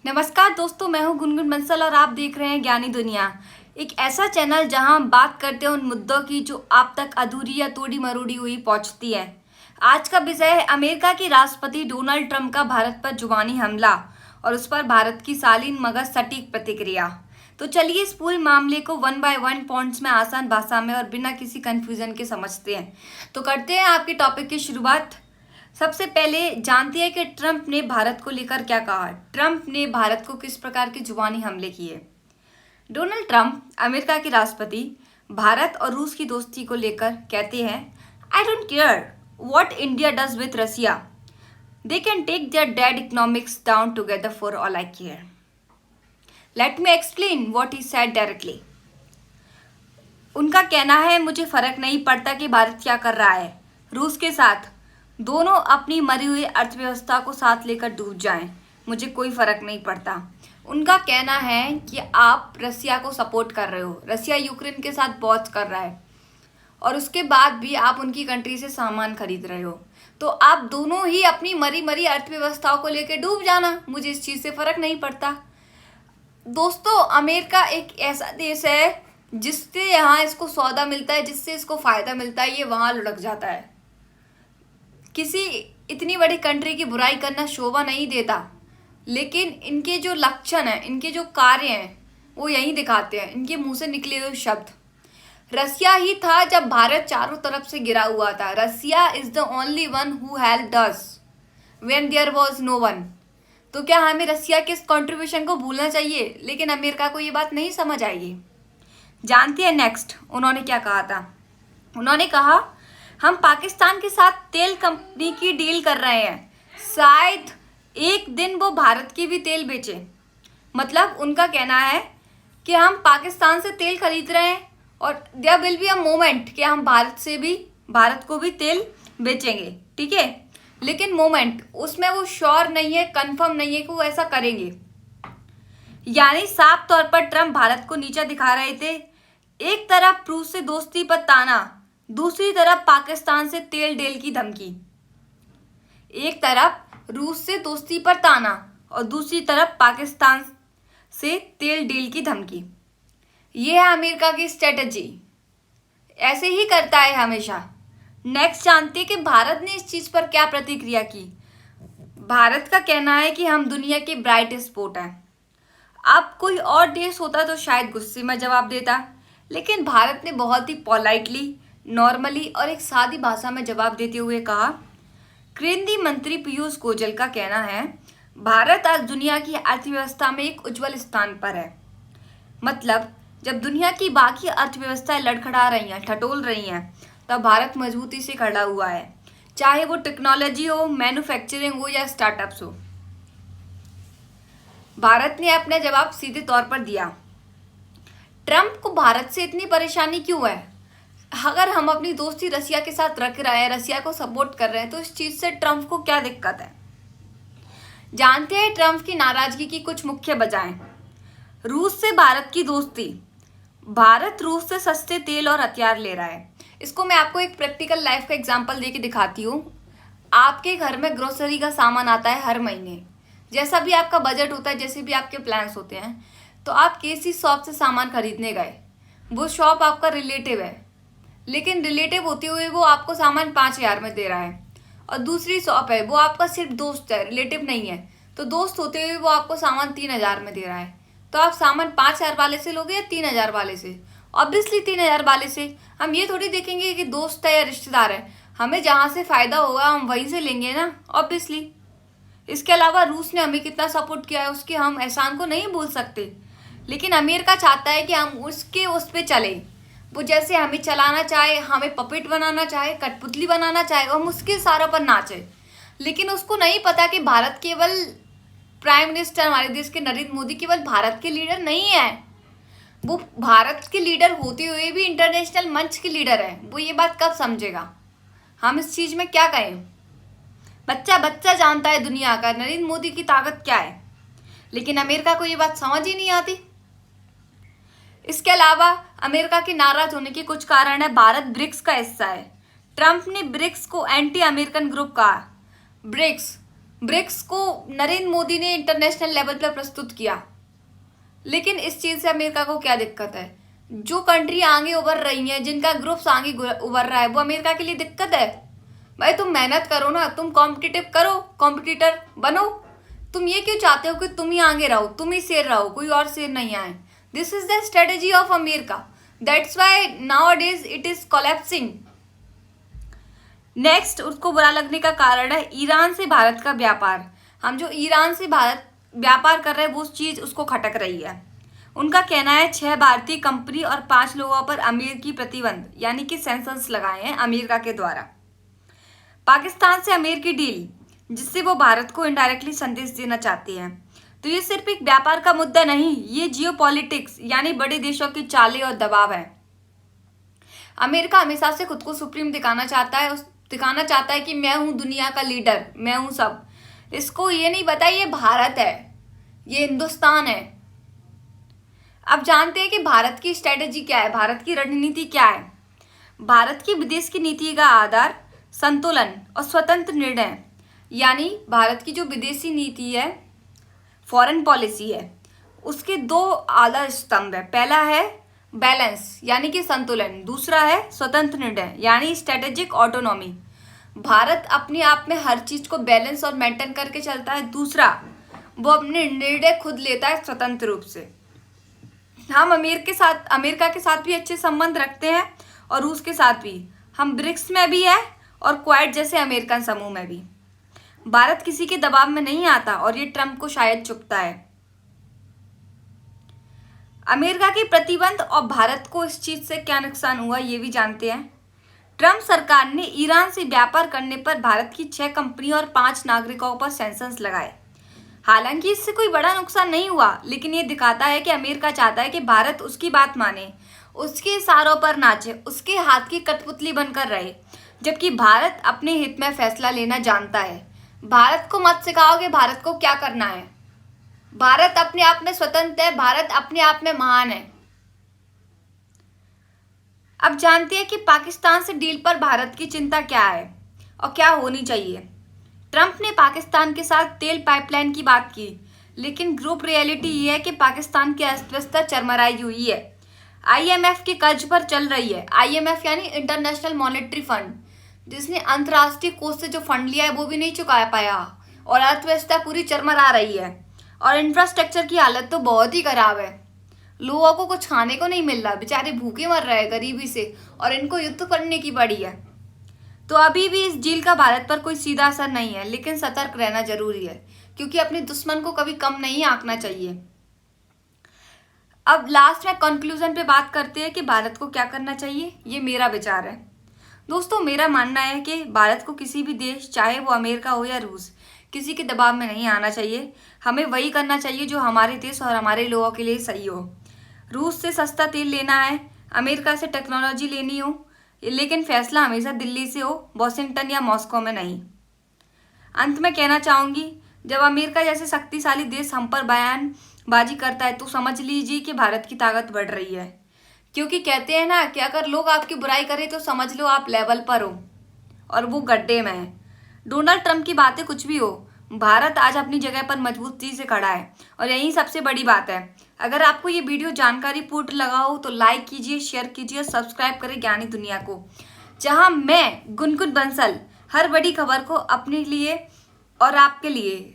नमस्कार दोस्तों, मैं हूं गुनगुन बंसल और आप देख रहे हैं ज्ञानी दुनिया। एक ऐसा चैनल जहां हम बात करते हैं उन मुद्दों की जो आप तक अधूरी या तोड़ी मरोड़ी हुई पहुंचती है। आज का विषय है अमेरिका के राष्ट्रपति डोनाल्ड ट्रंप का भारत पर जुबानी हमला और उस पर भारत की शालीन मगर सटीक प्रतिक्रिया। तो चलिए इस पूरे मामले को 1 बाय 1 पॉइंट्स में आसान भाषा में और बिना किसी कंफ्यूजन के समझते हैं। तो करते हैं आपके टॉपिक की शुरुआत। सबसे पहले जानते हैं कि ट्रंप ने भारत को लेकर क्या कहा। ट्रंप ने भारत को किस प्रकार के जुबानी हमले किए। डोनाल्ड ट्रंप अमेरिका के राष्ट्रपति भारत और रूस की दोस्ती को लेकर कहते हैं, I don't care what India does with Russia, they can take their dead economics down together for all I care. Let me explain what he said directly. उनका कहना है, मुझे फर्क नहीं पड़ता कि भारत क्या कर रहा है रूस के साथ, दोनों अपनी मरी हुई अर्थव्यवस्था को साथ लेकर डूब जाएं, मुझे कोई फर्क नहीं पड़ता। उनका कहना है कि आप रसिया को सपोर्ट कर रहे हो, रसिया यूक्रेन के साथ बॉस कर रहा है और उसके बाद भी आप उनकी कंट्री से सामान खरीद रहे हो, तो आप दोनों ही अपनी मरी मरी अर्थव्यवस्थाओं को लेकर डूब जाना, मुझे इस चीज़ से फर्क नहीं पड़ता। दोस्तों, अमेरिका एक ऐसा देश है जिससे यहाँ इसको सौदा मिलता है, जिससे इसको फ़ायदा मिलता है, ये वहाँ लुढ़क जाता है। किसी इतनी बड़ी कंट्री की बुराई करना शोभा नहीं देता, लेकिन इनके जो लक्षण हैं, इनके जो कार्य हैं, वो यही दिखाते हैं, इनके मुंह से निकले हुए शब्द। रसिया ही था जब भारत चारों तरफ से गिरा हुआ था। Russia is the only one who helped us when there was no one. तो क्या हमें रसिया के इस कॉन्ट्रीब्यूशन को भूलना चाहिए? लेकिन अमेरिका को ये बात नहीं समझ आएगी। जानती है नेक्स्ट उन्होंने क्या कहा था। उन्होंने कहा, हम पाकिस्तान के साथ तेल कंपनी की डील कर रहे हैं, शायद एक दिन वो भारत की भी तेल बेचे। मतलब उनका कहना है कि हम पाकिस्तान से तेल खरीद रहे हैं और there will be a moment कि हम भारत को भी तेल बेचेंगे, ठीक है, लेकिन मोमेंट उसमें वो श्योर नहीं है, कंफर्म नहीं है कि वो ऐसा करेंगे। यानी साफ तौर पर ट्रंप भारत को नीचा दिखा रहे थे। एक तरफ रूस से दोस्ती पर ताना, दूसरी तरफ पाकिस्तान से तेल डील की धमकी। एक तरफ रूस से दोस्ती पर ताना और दूसरी तरफ पाकिस्तान से तेल डील की धमकी। यह है अमेरिका की स्ट्रेटजी, ऐसे ही करता है हमेशा। नेक्स्ट जानते कि भारत ने इस चीज पर क्या प्रतिक्रिया की। भारत का कहना है कि हम दुनिया के ब्राइट स्पॉट हैं। अब कोई और देश होता तो शायद गुस्से में जवाब देता, लेकिन भारत ने बहुत ही पोलाइटली, नॉर्मली और एक सादी भाषा में जवाब देते हुए कहा। केंद्रीय मंत्री पीयूष गोयल का कहना है, भारत आज दुनिया की अर्थव्यवस्था में एक उज्जवल स्थान पर है। मतलब जब दुनिया की बाकी अर्थव्यवस्थाएं लड़खड़ा रही हैं, ठटोल रही हैं, तब भारत मजबूती से खड़ा हुआ है, चाहे वो टेक्नोलॉजी हो, मैन्युफैक्चरिंग हो या स्टार्टअप्स हो। भारत ने अपना जवाब सीधे तौर पर दिया। ट्रंप को भारत से इतनी परेशानी क्यों है? अगर हम अपनी दोस्ती रसिया के साथ रख रहे हैं, रसिया को सपोर्ट कर रहे हैं, तो इस चीज से ट्रंप को क्या दिक्कत है? जानते हैं ट्रंप की नाराजगी की कुछ मुख्य वजहें। रूस से भारत की दोस्ती। भारत रूस से सस्ते तेल और हथियार ले रहा है। इसको मैं आपको एक प्रैक्टिकल लाइफ का एग्जांपल देके दिखाती हूँ। आपके घर में ग्रोसरी का सामान आता है हर महीने, जैसा भी आपका बजट होता है, जैसे भी आपके प्लान्स होते हैं, तो आप किसी शॉप से सामान खरीदने गए। वो शॉप आपका रिलेटिव है, लेकिन रिलेटिव होते हुए वो आपको सामान 5,000 में दे रहा है। और दूसरी शॉप है, वो आपका सिर्फ दोस्त है, रिलेटिव नहीं है, तो दोस्त होते हुए वो आपको सामान 3,000 में दे रहा है। तो आप सामान 5,000 वाले से लोगे या 3,000 वाले से? ऑब्वियसली 3,000 वाले से। हम ये थोड़ी देखेंगे कि दोस्त है या रिश्तेदार है, हमें जहाँ से फ़ायदा होगा हम वहीं से लेंगे ना, ऑब्वियसली। इसके अलावा रूस ने हमें कितना सपोर्ट किया है, उसके हम एहसान को नहीं भूल सकते। लेकिन अमेरिका चाहता है कि हम उसके उस पर चलें। वो जैसे हमें चलाना चाहे, हमें पपेट बनाना चाहे, कठपुतली बनाना चाहे, और हम उसके इशारों पर नाचे। लेकिन उसको नहीं पता कि भारत केवल प्राइम मिनिस्टर, हमारे देश के नरेंद्र मोदी केवल भारत के लीडर नहीं है, वो भारत के लीडर होते हुए भी इंटरनेशनल मंच के लीडर है। वो ये बात कब समझेगा? हम इस चीज़ में क्या कहें? बच्चा बच्चा जानता है दुनिया का नरेंद्र मोदी की ताकत क्या है, लेकिन अमेरिका को ये बात समझ ही नहीं आती। इसके अलावा अमेरिका के नाराज होने के कुछ कारण है। भारत ब्रिक्स का हिस्सा है। ट्रंप ने ब्रिक्स को एंटी अमेरिकन ग्रुप कहा। ब्रिक्स ब्रिक्स को नरेंद्र मोदी ने इंटरनेशनल लेवल पर प्रस्तुत किया, लेकिन इस चीज से अमेरिका को क्या दिक्कत है? जो कंट्री आगे उभर रही हैं, जिनका ग्रुप्स आगे उभर रहा है, वो अमेरिका के लिए दिक्कत है? भाई तुम मेहनत करो ना, तुम कॉम्पिटिटिव करो, कॉम्पिटिटर बनो। तुम ये क्यों चाहते हो कि तुम ही आगे रहो, तुम ही शेर रहो, कोई और शेर नहीं आए? This is the strategy of America, that's why now days it is collapsing. Next, उसको बुरा लगने का कारण है ईरान से भारत का व्यापार। हम जो ईरान से भारत व्यापार कर रहे हैं वो चीज उसको खटक रही है। उनका कहना है 6 भारतीय कंपनी और 5 लोगों पर अमेरिकी प्रतिबंध यानी कि सेंसर्स लगाए हैं अमेरिका के द्वारा। पाकिस्तान से अमेरिकी डील, जिससे वो भारत को इनडायरेक्टली संदेश देना चाहते हैं। तो ये सिर्फ एक व्यापार का मुद्दा नहीं, ये जियोपॉलिटिक्स यानी बड़े देशों की चालें और दबाव है। अमेरिका हमेशा से खुद को सुप्रीम दिखाना चाहता है कि मैं हूं दुनिया का लीडर, मैं हूं सब। इसको ये नहीं पता ये भारत है, ये हिंदुस्तान है। अब जानते हैं कि भारत की स्ट्रेटेजी क्या है, भारत की रणनीति क्या है। भारत की विदेश की नीति का आधार संतुलन और स्वतंत्र निर्णय, यानी भारत की जो विदेशी नीति है, फॉरेन पॉलिसी है, उसके 2 आधार स्तंभ है। पहला है बैलेंस यानी कि संतुलन, दूसरा है स्वतंत्र निर्णय यानी स्ट्रेटेजिक ऑटोनॉमी। भारत अपने आप में हर चीज को बैलेंस और मेंटेन करके चलता है। दूसरा, वो अपने निर्णय खुद लेता है स्वतंत्र रूप से। हम अमेरिका के साथ भी अच्छे संबंध रखते हैं और रूस के साथ भी। हम ब्रिक्स में भी है और क्वाड जैसे अमेरिकन समूह में भी। भारत किसी के दबाव में नहीं आता और ये ट्रंप को शायद चुभता है। अमेरिका के प्रतिबंध और भारत को इस चीज से क्या नुकसान हुआ ये भी जानते हैं। ट्रंप सरकार ने ईरान से व्यापार करने पर भारत की 6 कंपनी और 5 नागरिकों पर सेंसर्स लगाए। हालांकि इससे कोई बड़ा नुकसान नहीं हुआ, लेकिन ये दिखाता है कि अमेरिका चाहता है कि भारत उसकी बात माने, उसके इशारों पर नाचे, उसके हाथ की कठपुतली बनकर रहे, जबकि भारत अपने हित में फैसला लेना जानता है। भारत को मत सिखाओ कि भारत को क्या करना है। भारत अपने आप में स्वतंत्र है, भारत अपने आप में महान है। अब जानते हैं कि पाकिस्तान से डील पर भारत की चिंता क्या है और क्या होनी चाहिए। ट्रंप ने पाकिस्तान के साथ तेल पाइपलाइन की बात की, लेकिन ग्रुप रियलिटी ये है कि पाकिस्तान की अर्थव्यवस्था चरमराई हुई है, आईएमएफ के कर्ज पर चल रही है। आईएमएफ यानी इंटरनेशनल मॉनेटरी फंड, जिसने अंतर्राष्ट्रीय कोष से जो फंड लिया है वो भी नहीं चुका पाया और अर्थव्यवस्था पूरी चरमरा रही है। और इंफ्रास्ट्रक्चर की हालत तो बहुत ही खराब है। लोगों को कुछ खाने को नहीं मिल रहा, बेचारे भूखे मर रहे हैं गरीबी से, और इनको युद्ध करने की पड़ी है। तो अभी भी इस डील का भारत पर कोई सीधा असर नहीं है, लेकिन सतर्क रहना जरूरी है, क्योंकि अपने दुश्मन को कभी कम नहीं आंकना चाहिए। अब लास्ट में कंक्लूजन पे बात करते हैं कि भारत को क्या करना चाहिए। ये मेरा विचार है दोस्तों। मेरा मानना है कि भारत को किसी भी देश, चाहे वो अमेरिका हो या रूस, किसी के दबाव में नहीं आना चाहिए। हमें वही करना चाहिए जो हमारे देश और हमारे लोगों के लिए सही हो। रूस से सस्ता तेल लेना है, अमेरिका से टेक्नोलॉजी लेनी हो, लेकिन फैसला हमेशा दिल्ली से हो, वॉशिंगटन या मॉस्को में नहीं। अंत में कहना चाहूँगी, जब अमेरिका जैसे शक्तिशाली देश हम पर बयानबाजी करता है तो समझ लीजिए कि भारत की ताकत बढ़ रही है। क्योंकि कहते हैं ना कि अगर लोग आपकी बुराई करें तो समझ लो आप लेवल पर हो और वो गड्ढे में है। डोनाल्ड ट्रंप की बातें कुछ भी हो, भारत आज अपनी जगह पर मजबूती से खड़ा है और यही सबसे बड़ी बात है। अगर आपको ये वीडियो जानकारी पूर्ण लगा हो तो लाइक कीजिए, शेयर कीजिए और सब्सक्राइब करें ज्ञानी दुनिया को, जहां मैं गुनगुन बंसल हर बड़ी खबर को अपने लिए और आपके लिए